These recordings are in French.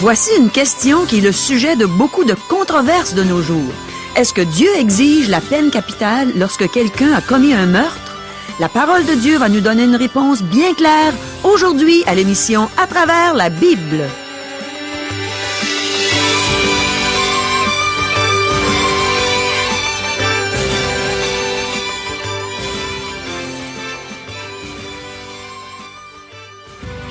Voici une question qui est le sujet de beaucoup de controverses de nos jours. Est-ce que Dieu exige la peine capitale lorsque quelqu'un a commis un meurtre? La parole de Dieu va nous donner une réponse bien claire aujourd'hui à l'émission À travers la Bible.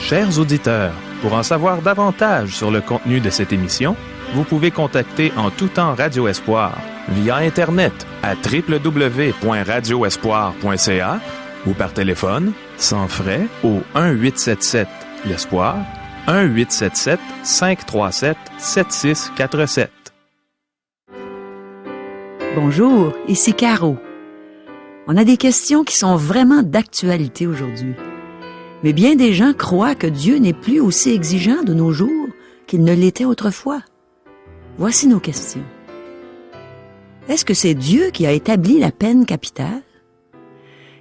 Chers auditeurs, pour en savoir davantage sur le contenu de cette émission, vous pouvez contacter en tout temps Radio Espoir via Internet à www.radioespoir.ca ou par téléphone, sans frais, au 1-877-l'Espoir, 1-877-537-7647. Bonjour, ici Caro. On a des questions qui sont vraiment d'actualité aujourd'hui. Mais bien des gens croient que Dieu n'est plus aussi exigeant de nos jours qu'il ne l'était autrefois. Voici nos questions. Est-ce que c'est Dieu qui a établi la peine capitale?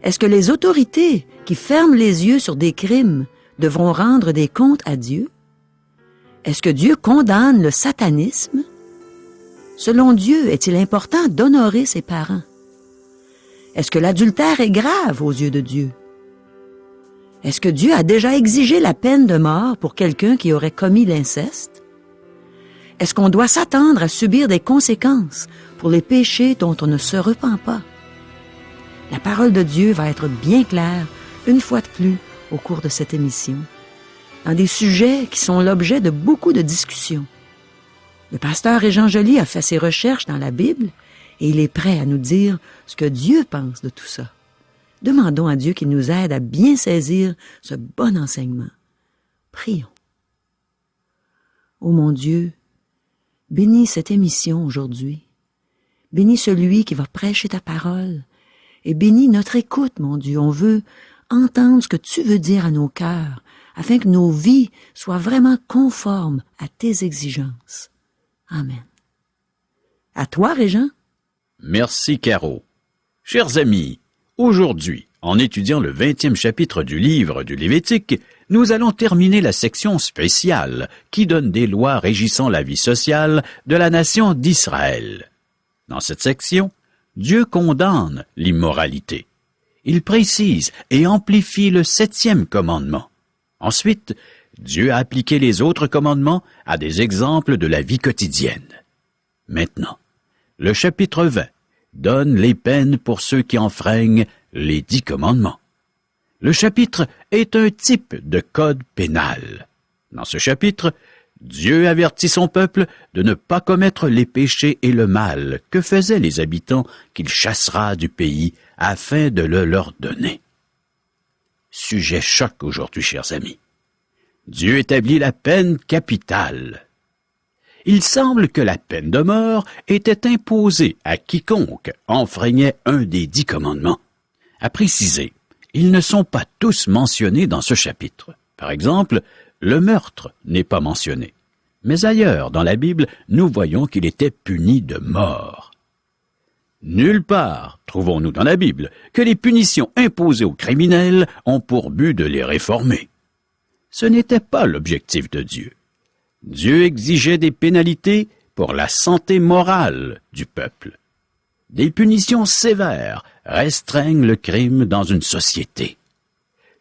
Est-ce que les autorités qui ferment les yeux sur des crimes devront rendre des comptes à Dieu? Est-ce que Dieu condamne le satanisme? Selon Dieu, est-il important d'honorer ses parents? Est-ce que l'adultère est grave aux yeux de Dieu? Est-ce que Dieu a déjà exigé la peine de mort pour quelqu'un qui aurait commis l'inceste? Est-ce qu'on doit s'attendre à subir des conséquences pour les péchés dont on ne se repent pas? La parole de Dieu va être bien claire, une fois de plus, au cours de cette émission, dans des sujets qui sont l'objet de beaucoup de discussions. Le pasteur Régent Joly a fait ses recherches dans la Bible et il est prêt à nous dire ce que Dieu pense de tout ça. Demandons à Dieu qu'il nous aide à bien saisir ce bon enseignement. Prions. Ô mon Dieu, bénis cette émission aujourd'hui. Bénis celui qui va prêcher ta parole. Et bénis notre écoute, mon Dieu. On veut entendre ce que tu veux dire à nos cœurs, afin que nos vies soient vraiment conformes à tes exigences. Amen. À toi, Régent. Merci, Caro. Chers amis, aujourd'hui, en étudiant le 20e chapitre du livre du Lévitique, nous allons terminer la section spéciale qui donne des lois régissant la vie sociale de la nation d'Israël. Dans cette section, Dieu condamne l'immoralité. Il précise et amplifie le 7e commandement. Ensuite, Dieu a appliqué les autres commandements à des exemples de la vie quotidienne. Maintenant, le chapitre 20 donne les peines pour ceux qui enfreignent les 10 commandements. Le chapitre est un type de code pénal. Dans ce chapitre, Dieu avertit son peuple de ne pas commettre les péchés et le mal que faisaient les habitants qu'il chassera du pays afin de le leur donner. Sujet choc aujourd'hui, chers amis. Dieu établit la peine capitale. Il semble que la peine de mort était imposée à quiconque enfreignait un des 10 commandements. À préciser, ils ne sont pas tous mentionnés dans ce chapitre. Par exemple, le meurtre n'est pas mentionné. Mais ailleurs dans la Bible, nous voyons qu'il était puni de mort. Nulle part, trouvons-nous dans la Bible, que les punitions imposées aux criminels ont pour but de les réformer. Ce n'était pas l'objectif de Dieu. Dieu exigeait des pénalités pour la santé morale du peuple. Des punitions sévères restreignent le crime dans une société.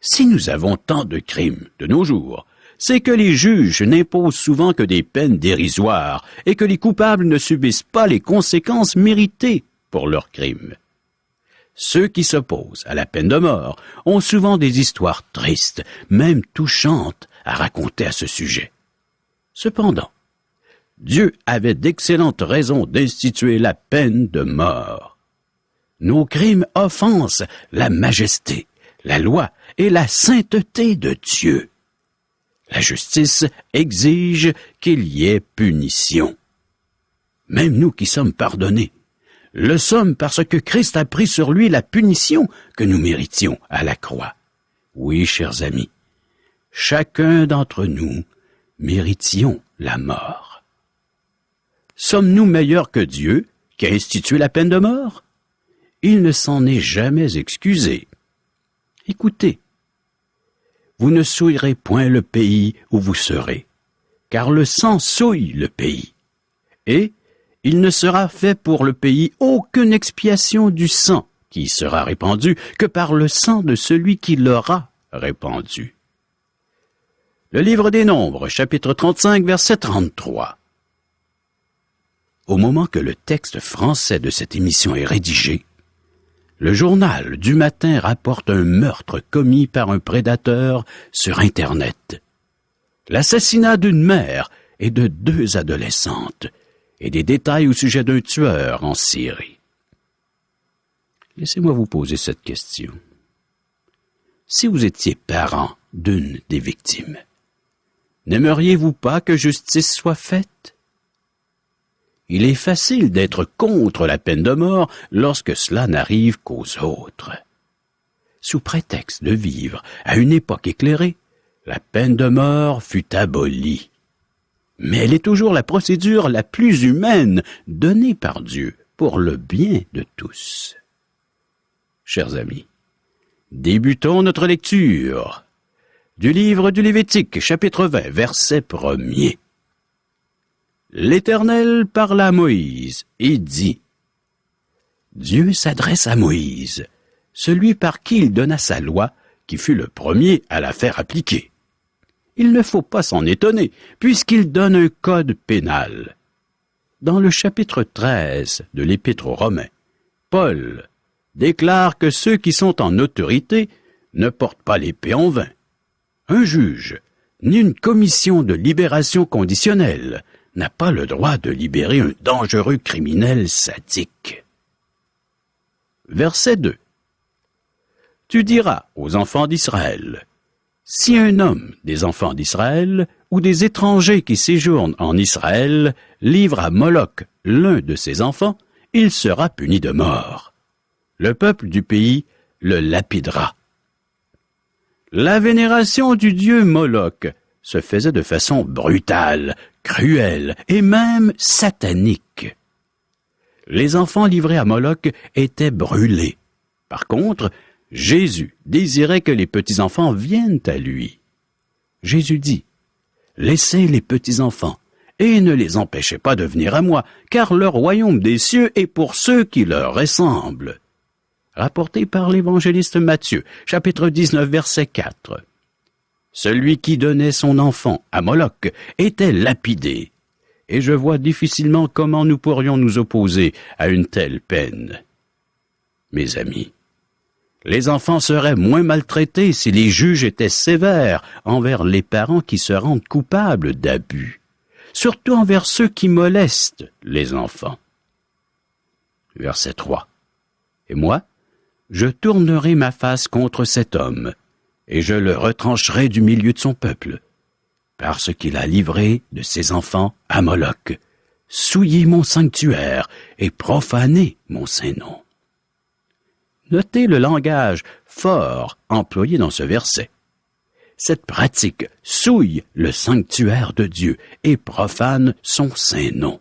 Si nous avons tant de crimes de nos jours, c'est que les juges n'imposent souvent que des peines dérisoires et que les coupables ne subissent pas les conséquences méritées pour leurs crimes. Ceux qui s'opposent à la peine de mort ont souvent des histoires tristes, même touchantes, à raconter à ce sujet. Cependant, Dieu avait d'excellentes raisons d'instituer la peine de mort. Nos crimes offensent la majesté, la loi et la sainteté de Dieu. La justice exige qu'il y ait punition. Même nous qui sommes pardonnés, le sommes parce que Christ a pris sur lui la punition que nous méritions à la croix. Oui, chers amis, chacun d'entre nous méritions la mort. Sommes-nous meilleurs que Dieu qui a institué la peine de mort? Il ne s'en est jamais excusé. Écoutez, vous ne souillerez point le pays où vous serez. car le sang souille le pays. Et il ne sera fait pour le pays aucune expiation du sang qui y sera répandu que par le sang de celui qui l'aura répandu. Le livre des Nombres, chapitre 35, verset 33. Au moment que le texte français de cette émission est rédigé, le journal du matin rapporte un meurtre commis par un prédateur sur Internet. L'assassinat d'une mère et de 2 adolescentes, et des détails au sujet d'un tueur en Syrie. Laissez-moi vous poser cette question. Si vous étiez parent d'une des victimes, n'aimeriez-vous pas que justice soit faite? Il est facile d'être contre la peine de mort lorsque cela n'arrive qu'aux autres. Sous prétexte de vivre à une époque éclairée, la peine de mort fut abolie. Mais elle est toujours la procédure la plus humaine donnée par Dieu pour le bien de tous. Chers amis, débutons notre lecture du livre du Lévitique, chapitre 20, verset 1er. L'Éternel parla à Moïse et dit, Dieu s'adresse à Moïse, celui par qui il donna sa loi, qui fut le premier à la faire appliquer. Il ne faut pas s'en étonner, puisqu'il donne un code pénal. Dans le chapitre 13 de l'Épître aux Romains, Paul déclare que ceux qui sont en autorité ne portent pas l'épée en vain. Un juge, ni une commission de libération conditionnelle, n'a pas le droit de libérer un dangereux criminel sadique. Verset 2. Tu diras aux enfants d'Israël, si un homme des enfants d'Israël ou des étrangers qui séjournent en Israël livre à Moloch l'un de ses enfants, il sera puni de mort. Le peuple du pays le lapidera. La vénération du dieu Moloch se faisait de façon brutale, cruelle et même satanique. Les enfants livrés à Moloch étaient brûlés. Par contre, Jésus désirait que les petits-enfants viennent à lui. Jésus dit, « Laissez les petits-enfants, et ne les empêchez pas de venir à moi, car le royaume des cieux est pour ceux qui leur ressemblent. » Rapporté par l'évangéliste Matthieu, chapitre 19, verset 4. Celui qui donnait son enfant à Moloch était lapidé, et je vois difficilement comment nous pourrions nous opposer à une telle peine. Mes amis, les enfants seraient moins maltraités si les juges étaient sévères envers les parents qui se rendent coupables d'abus, surtout envers ceux qui molestent les enfants. Verset 3. Et moi, je tournerai ma face contre cet homme, et je le retrancherai du milieu de son peuple, parce qu'il a livré de ses enfants à Moloch, souillé mon sanctuaire et profané mon saint nom. Notez le langage fort employé dans ce verset. Cette pratique souille le sanctuaire de Dieu et profane son saint nom.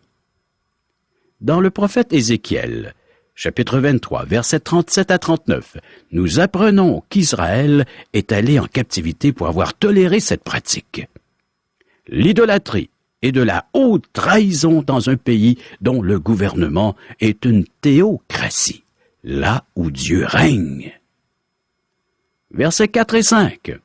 Dans le prophète Ézéchiel, chapitre 23, versets 37 à 39, nous apprenons qu'Israël est allé en captivité pour avoir toléré cette pratique. L'idolâtrie est de la haute trahison dans un pays dont le gouvernement est une théocratie, là où Dieu règne. Versets 4 et 5.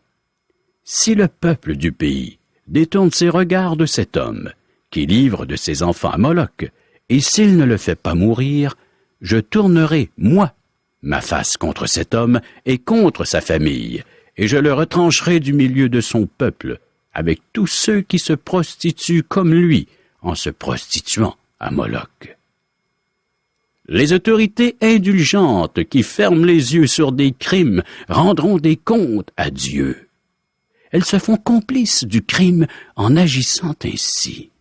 Si le peuple du pays détourne ses regards de cet homme, qui livre de ses enfants à Moloch, et s'il ne le fait pas mourir, je tournerai, moi, ma face contre cet homme et contre sa famille, et je le retrancherai du milieu de son peuple, avec tous ceux qui se prostituent comme lui, en se prostituant à Moloch. Les autorités indulgentes qui ferment les yeux sur des crimes rendront des comptes à Dieu. Elles se font complices du crime en agissant ainsi.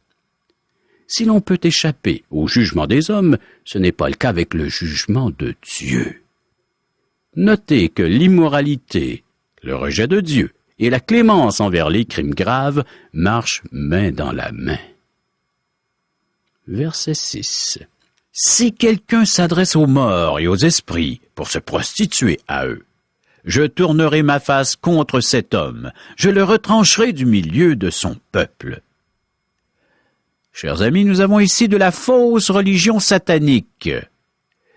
Si l'on peut échapper au jugement des hommes, ce n'est pas le cas avec le jugement de Dieu. Notez que l'immoralité, le rejet de Dieu et la clémence envers les crimes graves marchent main dans la main. Verset 6. Si quelqu'un s'adresse aux morts et aux esprits pour se prostituer à eux, je tournerai ma face contre cet homme, je le retrancherai du milieu de son peuple. Chers amis, nous avons ici de la fausse religion satanique.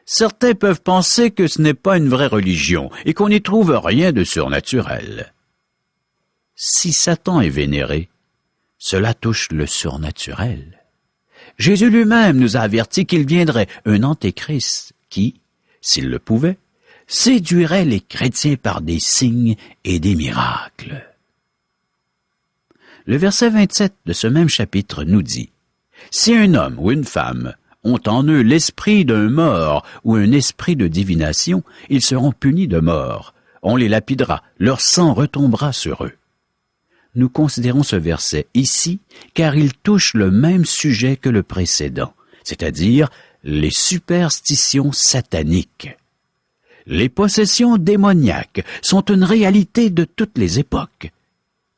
Certains peuvent penser que ce n'est pas une vraie religion et qu'on n'y trouve rien de surnaturel. Si Satan est vénéré, cela touche le surnaturel. Jésus lui-même nous a averti qu'il viendrait un antéchrist qui, s'il le pouvait, séduirait les chrétiens par des signes et des miracles. Le verset 27 de ce même chapitre nous dit « Si un homme ou une femme ont en eux l'esprit d'un mort ou un esprit de divination, ils seront punis de mort. On les lapidera, leur sang retombera sur eux. » Nous considérons ce verset ici car il touche le même sujet que le précédent, c'est-à-dire les superstitions sataniques. Les possessions démoniaques sont une réalité de toutes les époques.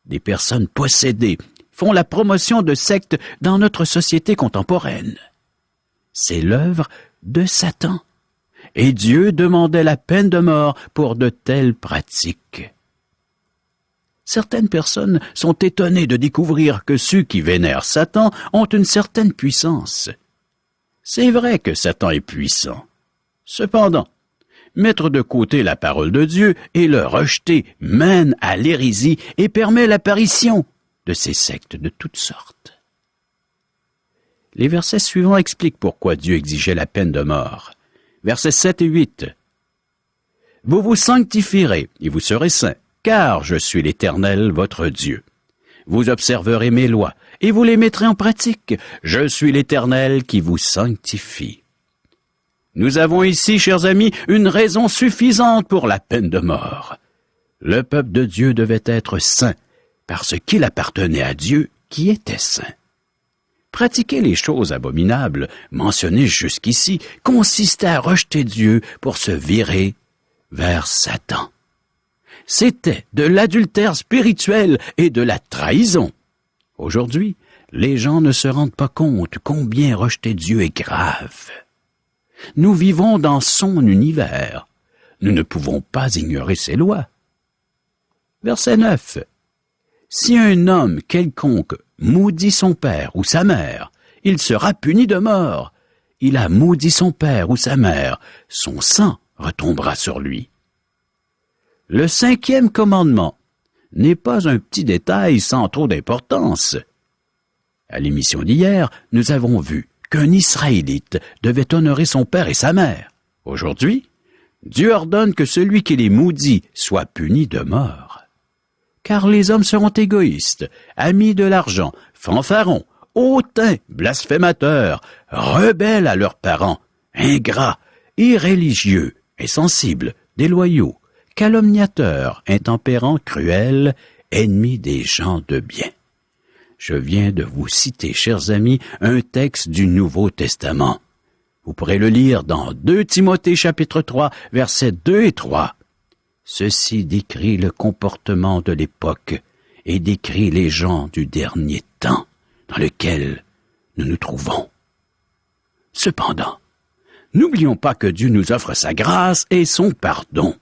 Des personnes possédées font la promotion de sectes dans notre société contemporaine. C'est l'œuvre de Satan. Et Dieu demandait la peine de mort pour de telles pratiques. Certaines personnes sont étonnées de découvrir que ceux qui vénèrent Satan ont une certaine puissance. C'est vrai que Satan est puissant. Cependant, mettre de côté la parole de Dieu et le rejeter mène à l'hérésie et permet l'apparition de ces sectes de toutes sortes. Les versets suivants expliquent pourquoi Dieu exigeait la peine de mort. Versets 7 et 8. « Vous vous sanctifierez et vous serez saints, car je suis l'Éternel, votre Dieu. Vous observerez mes lois et vous les mettrez en pratique. Je suis l'Éternel qui vous sanctifie. » Nous avons ici, chers amis, une raison suffisante pour la peine de mort. Le peuple de Dieu devait être saint, parce qu'il appartenait à Dieu qui était saint. Pratiquer les choses abominables mentionnées jusqu'ici consistait à rejeter Dieu pour se virer vers Satan. C'était de l'adultère spirituel et de la trahison. Aujourd'hui, les gens ne se rendent pas compte combien rejeter Dieu est grave. Nous vivons dans son univers. Nous ne pouvons pas ignorer ses lois. Verset 9. Si un homme quelconque maudit son père ou sa mère, il sera puni de mort. Il a maudit son père ou sa mère, son sang retombera sur lui. Le 5e commandement n'est pas un petit détail sans trop d'importance. À l'émission d'hier, nous avons vu qu'un Israélite devait honorer son père et sa mère. Aujourd'hui, Dieu ordonne que celui qui les maudit soit puni de mort. Car les hommes seront égoïstes, amis de l'argent, fanfarons, hautains, blasphémateurs, rebelles à leurs parents, ingrats, irréligieux, insensibles, déloyaux, calomniateurs, intempérants, cruels, ennemis des gens de bien. Je viens de vous citer, chers amis, un texte du Nouveau Testament. Vous pourrez le lire dans 2 Timothée chapitre 3, versets 2 et 3. Ceci décrit le comportement de l'époque et décrit les gens du dernier temps dans lequel nous nous trouvons. Cependant, n'oublions pas que Dieu nous offre sa grâce et son pardon.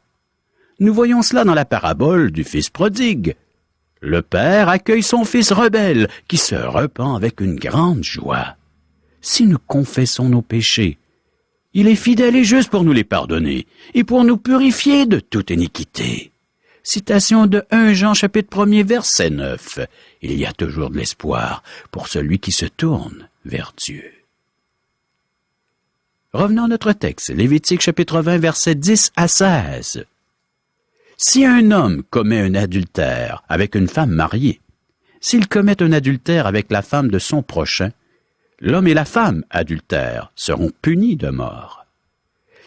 Nous voyons cela dans la parabole du fils prodigue. Le père accueille son fils rebelle qui se repent avec une grande joie. Si nous confessons nos péchés, il est fidèle et juste pour nous les pardonner et pour nous purifier de toute iniquité. Citation de 1 Jean chapitre 1er verset 9. Il y a toujours de l'espoir pour celui qui se tourne vers Dieu. Revenons à notre texte, Lévitique chapitre 20 versets 10 à 16. Si un homme commet un adultère avec une femme mariée, s'il commet un adultère avec la femme de son prochain, l'homme et la femme adultères seront punis de mort.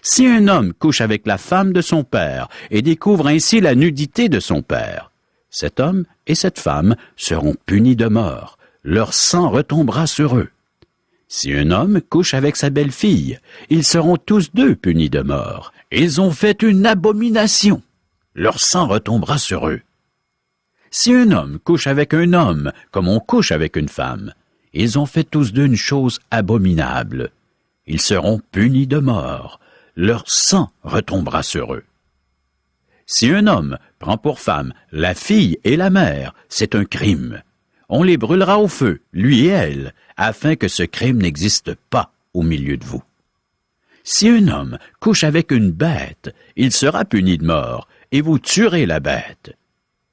Si un homme couche avec la femme de son père et découvre ainsi la nudité de son père, cet homme et cette femme seront punis de mort. Leur sang retombera sur eux. Si un homme couche avec sa belle-fille, ils seront tous deux punis de mort. Ils ont fait une abomination. Leur sang retombera sur eux. Si un homme couche avec un homme, comme on couche avec une femme, ils ont fait tous deux une chose abominable. Ils seront punis de mort. Leur sang retombera sur eux. Si un homme prend pour femme la fille et la mère, c'est un crime. On les brûlera au feu, lui et elle, afin que ce crime n'existe pas au milieu de vous. Si un homme couche avec une bête, il sera puni de mort, et vous tuerez la bête.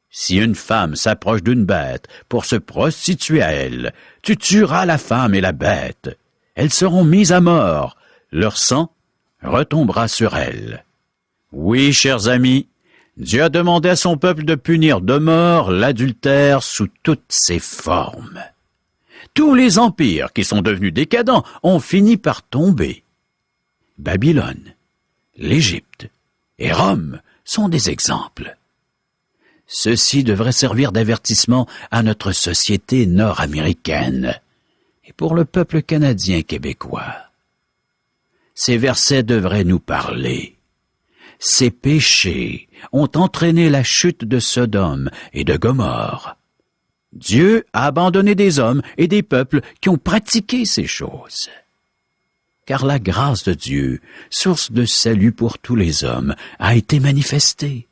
Si une femme s'approche d'une bête pour se prostituer à elle, tu tueras la femme et la bête. Elles seront mises à mort, leur sang retombera sur elles. Oui, chers amis, Dieu a demandé à son peuple de punir de mort l'adultère sous toutes ses formes. Tous les empires qui sont devenus décadents ont fini par tomber. Babylone, l'Égypte et Rome sont des exemples. Ceci devrait servir d'avertissement à notre société nord-américaine et pour le peuple canadien-québécois. Ces versets devraient nous parler. Ces péchés ont entraîné la chute de Sodome et de Gomorrhe. Dieu a abandonné des hommes et des peuples qui ont pratiqué ces choses. Car la grâce de Dieu, source de salut pour tous les hommes, a été manifestée.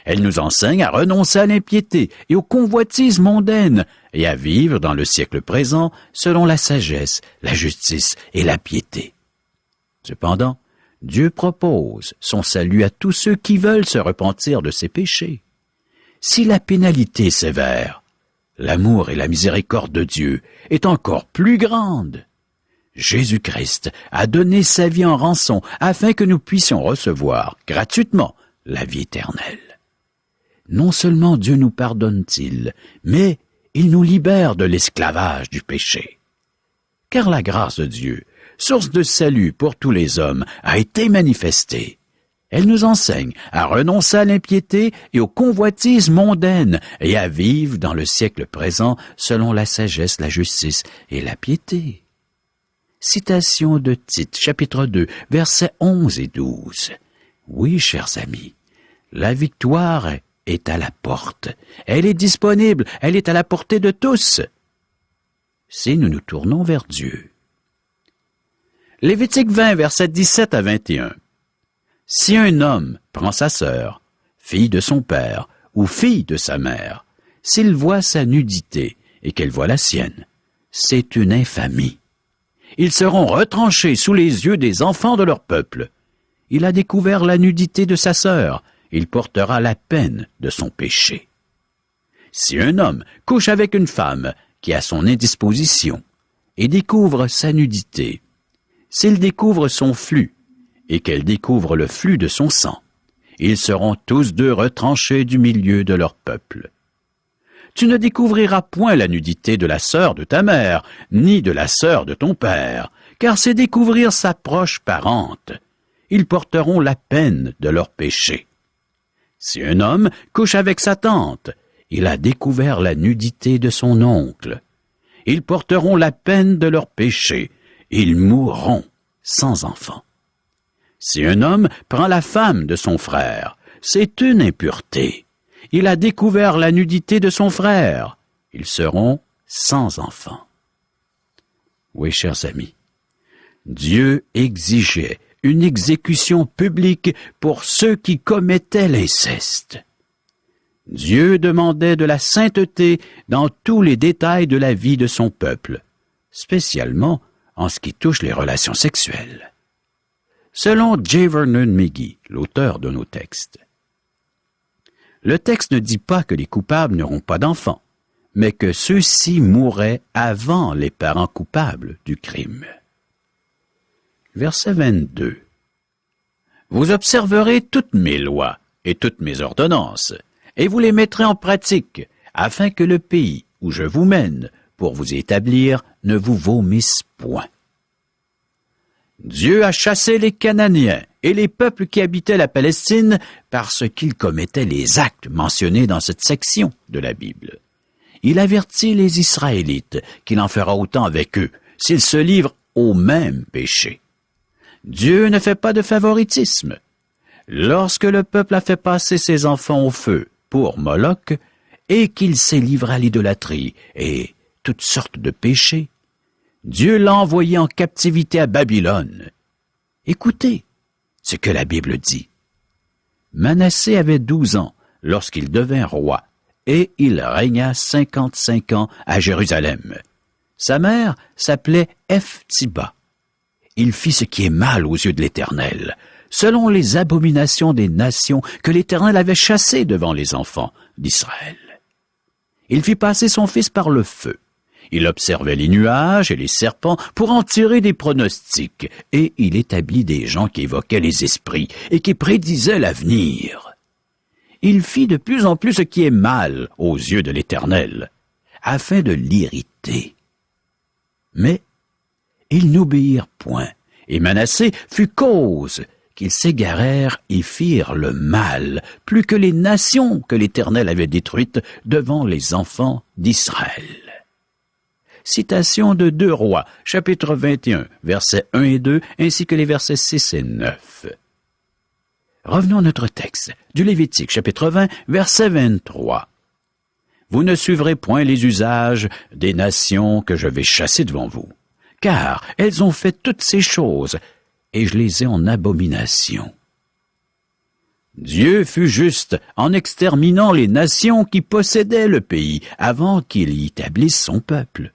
Elle nous enseigne à renoncer à l'impiété et aux convoitises mondaines et à vivre dans le siècle présent selon la sagesse, la justice et la piété. Cependant, Dieu propose son salut à tous ceux qui veulent se repentir de ses péchés. Si la pénalité est sévère, l'amour et la miséricorde de Dieu est encore plus grande. Jésus-Christ a donné sa vie en rançon afin que nous puissions recevoir gratuitement la vie éternelle. Non seulement Dieu nous pardonne-t-il, mais il nous libère de l'esclavage du péché. Car la grâce de Dieu, source de salut pour tous les hommes, a été manifestée. Elle nous enseigne à renoncer à l'impiété et aux convoitises mondaines et à vivre dans le siècle présent selon la sagesse, la justice et la piété. Citation de Tite, chapitre 2, versets 11 et 12. Oui, chers amis, la victoire est à la porte. Elle est disponible, elle est à la portée de tous. Si nous nous tournons vers Dieu. Lévitique 20, versets 17 à 21. Si un homme prend sa sœur, fille de son père ou fille de sa mère, s'il voit sa nudité et qu'elle voit la sienne, c'est une infamie. Ils seront retranchés sous les yeux des enfants de leur peuple. Il a découvert la nudité de sa sœur, il portera la peine de son péché. Si un homme couche avec une femme qui a son indisposition et découvre sa nudité, s'il découvre son flux et qu'elle découvre le flux de son sang, ils seront tous deux retranchés du milieu de leur peuple. Tu ne découvriras point la nudité de la sœur de ta mère, ni de la sœur de ton père, car c'est découvrir sa proche parente. Ils porteront la peine de leur péché. Si un homme couche avec sa tante, il a découvert la nudité de son oncle. Ils porteront la peine de leur péché. Ils mourront sans enfant. Si un homme prend la femme de son frère, c'est une impureté. Il a découvert la nudité de son frère. Ils seront sans enfant. Oui, chers amis, Dieu exigeait une exécution publique pour ceux qui commettaient l'inceste. Dieu demandait de la sainteté dans tous les détails de la vie de son peuple, spécialement en ce qui touche les relations sexuelles. Selon J. Vernon McGee, l'auteur de nos textes, le texte ne dit pas que les coupables n'auront pas d'enfants, mais que ceux-ci mourraient avant les parents coupables du crime. Verset 22. Vous observerez toutes mes lois et toutes mes ordonnances, et vous les mettrez en pratique, afin que le pays où je vous mène pour vous établir ne vous vomisse point. Dieu a chassé les Cananéens et les peuples qui habitaient la Palestine parce qu'ils commettaient les actes mentionnés dans cette section de la Bible. Il avertit les Israélites qu'il en fera autant avec eux s'ils se livrent au même péché. Dieu ne fait pas de favoritisme. Lorsque le peuple a fait passer ses enfants au feu pour Moloch et qu'il s'est livré à l'idolâtrie et toutes sortes de péchés, Dieu l'a envoyé en captivité à Babylone. Écoutez ce que la Bible dit. Manassé avait 12 ans lorsqu'il devint roi, et il régna 55 ans à Jérusalem. Sa mère s'appelait Ephtsiba. Il fit ce qui est mal aux yeux de l'Éternel, selon les abominations des nations que l'Éternel avait chassées devant les enfants d'Israël. Il fit passer son fils par le feu. Il observait les nuages et les serpents pour en tirer des pronostics, et il établit des gens qui évoquaient les esprits et qui prédisaient l'avenir. Il fit de plus en plus ce qui est mal aux yeux de l'Éternel, afin de l'irriter. Mais ils n'obéirent point, et Manassé fut cause qu'ils s'égarèrent et firent le mal, plus que les nations que l'Éternel avait détruites devant les enfants d'Israël. Citation de 2 Rois, chapitre 21, versets 1 et 2, ainsi que les versets 6 et 9. Revenons à notre texte, du Lévitique, chapitre 20, verset 23. « Vous ne suivrez point les usages des nations que je vais chasser devant vous, car elles ont fait toutes ces choses, et je les ai en abomination. » Dieu fut juste en exterminant les nations qui possédaient le pays avant qu'il y établisse son peuple.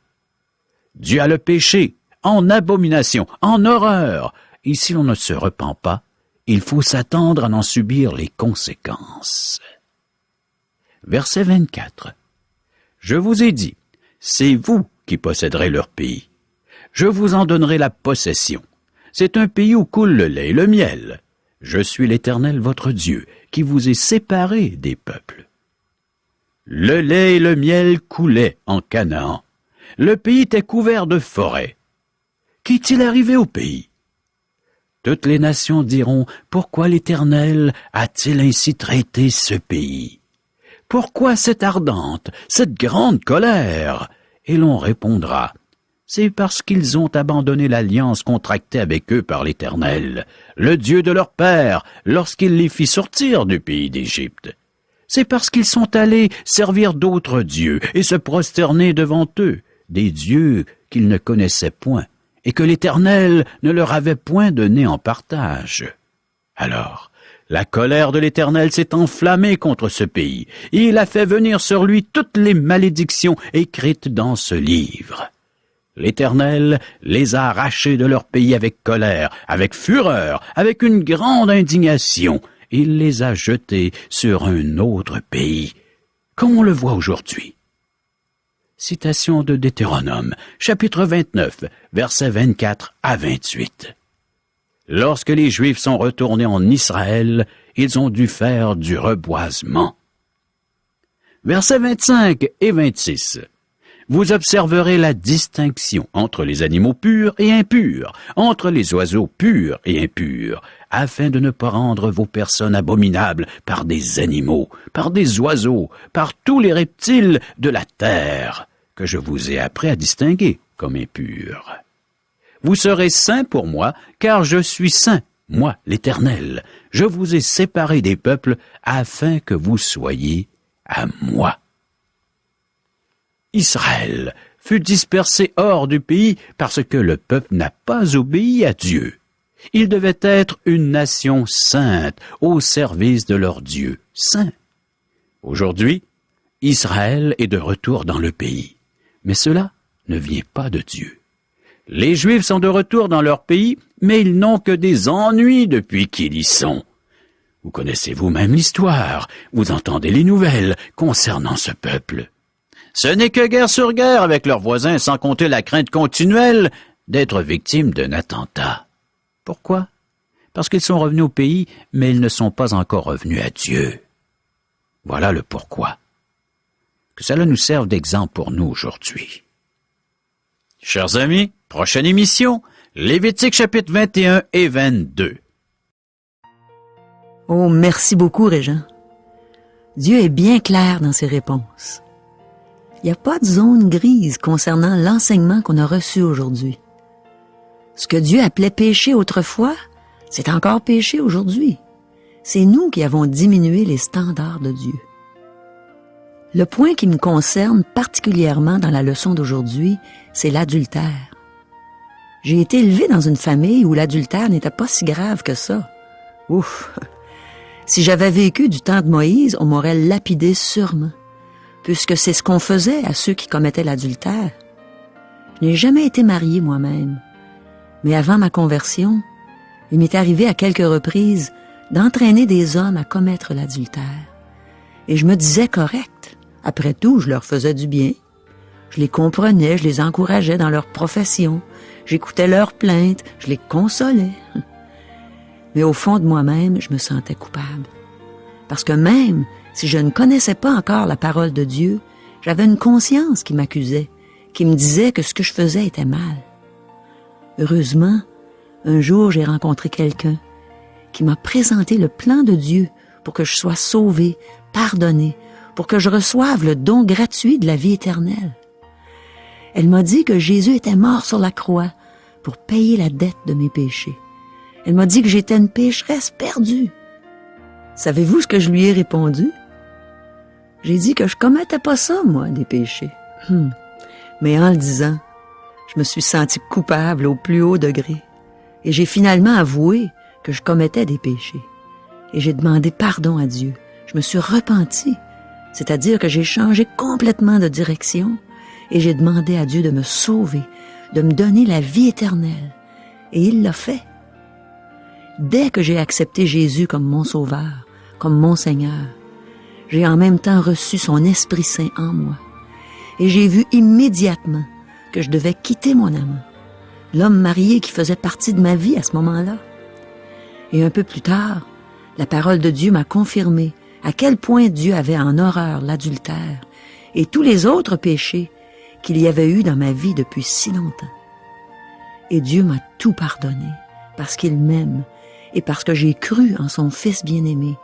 Dieu a le péché en abomination, en horreur, et si l'on ne se repent pas, il faut s'attendre à en subir les conséquences. Verset 24. « Je vous ai dit, c'est vous qui posséderez leur pays. Je vous en donnerai la possession. C'est un pays où coule le lait et le miel. Je suis l'Éternel votre Dieu, qui vous est séparé des peuples. » Le lait et le miel coulaient en Canaan. Le pays était couvert de forêts. Qu'est-il arrivé au pays? Toutes les nations diront, pourquoi l'Éternel a-t-il ainsi traité ce pays? Pourquoi cette ardente, cette grande colère? Et l'on répondra, c'est parce qu'ils ont abandonné l'alliance contractée avec eux par l'Éternel, le Dieu de leur père, lorsqu'il les fit sortir du pays d'Égypte. C'est parce qu'ils sont allés servir d'autres dieux et se prosterner devant eux, des dieux qu'ils ne connaissaient point, et que l'Éternel ne leur avait point donné en partage. Alors, la colère de l'Éternel s'est enflammée contre ce pays, et il a fait venir sur lui toutes les malédictions écrites dans ce livre. L'Éternel les a arrachés de leur pays avec colère, avec fureur, avec une grande indignation. Il les a jetés sur un autre pays, comme on le voit aujourd'hui. Citation de Deutéronome, chapitre 29, versets 24 à 28. Lorsque les Juifs sont retournés en Israël, ils ont dû faire du reboisement. Versets 25 et 26. Vous observerez la distinction entre les animaux purs et impurs, entre les oiseaux purs et impurs, afin de ne pas rendre vos personnes abominables par des animaux, par des oiseaux, par tous les reptiles de la terre, que je vous ai appris à distinguer comme impurs. Vous serez saints pour moi, car je suis saint, moi l'Éternel. Je vous ai séparés des peuples, afin que vous soyez à moi. Israël fut dispersé hors du pays parce que le peuple n'a pas obéi à Dieu. Il devait être une nation sainte au service de leur Dieu saint. Aujourd'hui, Israël est de retour dans le pays, mais cela ne vient pas de Dieu. Les Juifs sont de retour dans leur pays, mais ils n'ont que des ennuis depuis qu'ils y sont. Vous connaissez vous-même l'histoire, vous entendez les nouvelles concernant ce peuple. Ce n'est que guerre sur guerre avec leurs voisins, sans compter la crainte continuelle d'être victimes d'un attentat. Pourquoi? Parce qu'ils sont revenus au pays, mais ils ne sont pas encore revenus à Dieu. Voilà le pourquoi. Que cela nous serve d'exemple pour nous aujourd'hui. Chers amis, prochaine émission, Lévitique chapitre 21 et 22. Oh, merci beaucoup, Régent. Dieu est bien clair dans ses réponses. Il n'y a pas de zone grise concernant l'enseignement qu'on a reçu aujourd'hui. Ce que Dieu appelait péché autrefois, c'est encore péché aujourd'hui. C'est nous qui avons diminué les standards de Dieu. Le point qui me concerne particulièrement dans la leçon d'aujourd'hui, c'est l'adultère. J'ai été élevé dans une famille où l'adultère n'était pas si grave que ça. Ouf! Si j'avais vécu du temps de Moïse, on m'aurait lapidé sûrement. puisque c'est ce qu'on faisait à ceux qui commettaient l'adultère. Je n'ai jamais été mariée moi-même, mais avant ma conversion, il m'est arrivé à quelques reprises d'entraîner des hommes à commettre l'adultère. Et je me disais correct. Après tout, je leur faisais du bien. Je les comprenais, je les encourageais dans leur profession. J'écoutais leurs plaintes, je les consolais. Mais au fond de moi-même, je me sentais coupable. Parce que même si je ne connaissais pas encore la parole de Dieu, j'avais une conscience qui m'accusait, qui me disait que ce que je faisais était mal. Heureusement, un jour, j'ai rencontré quelqu'un qui m'a présenté le plan de Dieu pour que je sois sauvée, pardonnée, pour que je reçoive le don gratuit de la vie éternelle. Elle m'a dit que Jésus était mort sur la croix pour payer la dette de mes péchés. Elle m'a dit que j'étais une pécheresse perdue. Savez-vous ce que je lui ai répondu? J'ai dit que je commettais pas ça, moi, des péchés. Mais en le disant, je me suis sentie coupable au plus haut degré. Et j'ai finalement avoué que je commettais des péchés. Et j'ai demandé pardon à Dieu. Je me suis repentie, c'est-à-dire que j'ai changé complètement de direction et j'ai demandé à Dieu de me sauver, de me donner la vie éternelle. Et il l'a fait. Dès que j'ai accepté Jésus comme mon Sauveur, comme mon Seigneur, j'ai en même temps reçu son Esprit Saint en moi. Et j'ai vu immédiatement que je devais quitter mon amant, l'homme marié qui faisait partie de ma vie à ce moment-là. Et un peu plus tard, la parole de Dieu m'a confirmé à quel point Dieu avait en horreur l'adultère et tous les autres péchés qu'il y avait eu dans ma vie depuis si longtemps. Et Dieu m'a tout pardonné parce qu'il m'aime et parce que j'ai cru en son Fils bien-aimé,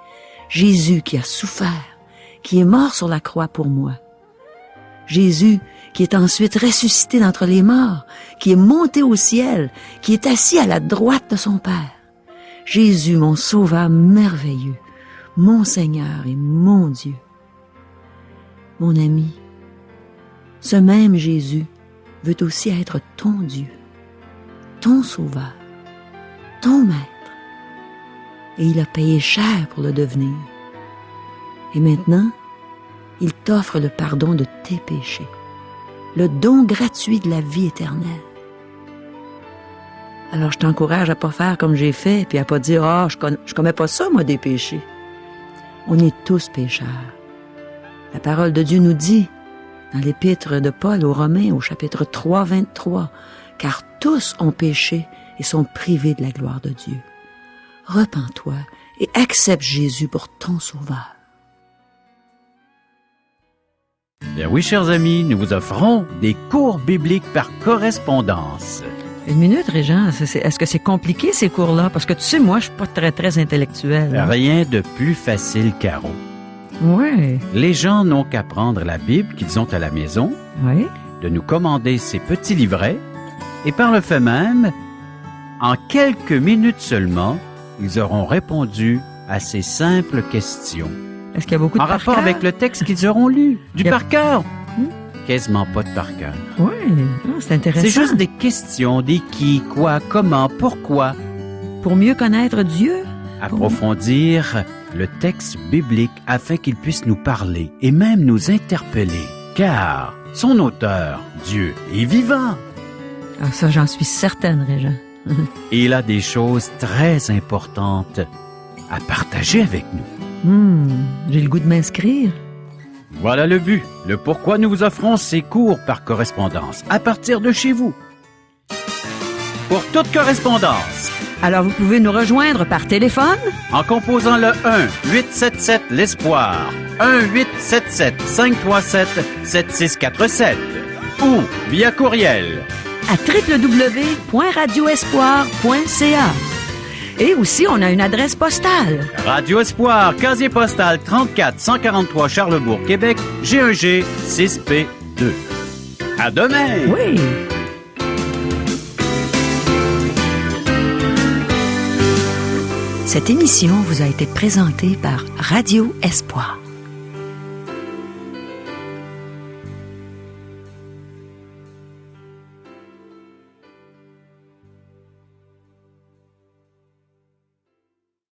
Jésus qui a souffert, qui est mort sur la croix pour moi. Jésus qui est ensuite ressuscité d'entre les morts, qui est monté au ciel, qui est assis à la droite de son Père. Jésus, mon Sauveur merveilleux, mon Seigneur et mon Dieu. Mon ami, ce même Jésus veut aussi être ton Dieu, ton Sauveur, ton Maître. Et il a payé cher pour le devenir. Et maintenant, il t'offre le pardon de tes péchés, le don gratuit de la vie éternelle. Alors je t'encourage à pas faire comme j'ai fait, puis à pas dire « Ah, je commets pas ça, moi, des péchés. » On est tous pécheurs. La parole de Dieu nous dit, dans l'épître de Paul aux Romains, au chapitre 3, 23, « Car tous ont péché et sont privés de la gloire de Dieu. » Repens-toi et accepte Jésus pour ton Sauveur. Bien oui, chers amis, nous vous offrons des cours bibliques par correspondance. Une minute, Régent, est-ce que c'est compliqué ces cours-là? Parce que tu sais, moi, je suis pas très intellectuel. Rien de plus facile, Caro. Oui. Les gens n'ont qu'à prendre la Bible qu'ils ont à la maison, Oui. de nous commander ces petits livrets, et par le fait même, en quelques minutes seulement, ils auront répondu à ces simples questions. Est-ce qu'il y a beaucoup de En par rapport cœur? avec le texte qu'ils auront lu. Du Il y a- par cœur. Quasiment pas de par cœur. Oui, c'est intéressant. C'est juste des questions, des qui, quoi, comment, pourquoi. Pour mieux connaître Dieu. Approfondir le texte biblique afin qu'il puisse nous parler et même nous interpeller. Car son auteur, Dieu, est vivant. Ah, ça, j'en suis certaine, Régent. Et il a des choses très importantes à partager avec nous. J'ai le goût de m'inscrire. Voilà le but, le pourquoi nous vous offrons ces cours par correspondance à partir de chez vous. Pour toute correspondance, Alors, vous pouvez nous rejoindre par téléphone, en composant le 1-877-l'Espoir, 1-877-537-7647 ou via courriel. à www.radioespoir.ca. Et aussi, on a une adresse postale. Radio Espoir, casier postal 34 143 Charlebourg, Québec, G1G 6P2. À demain! Oui. Cette émission vous a été présentée par Radio Espoir.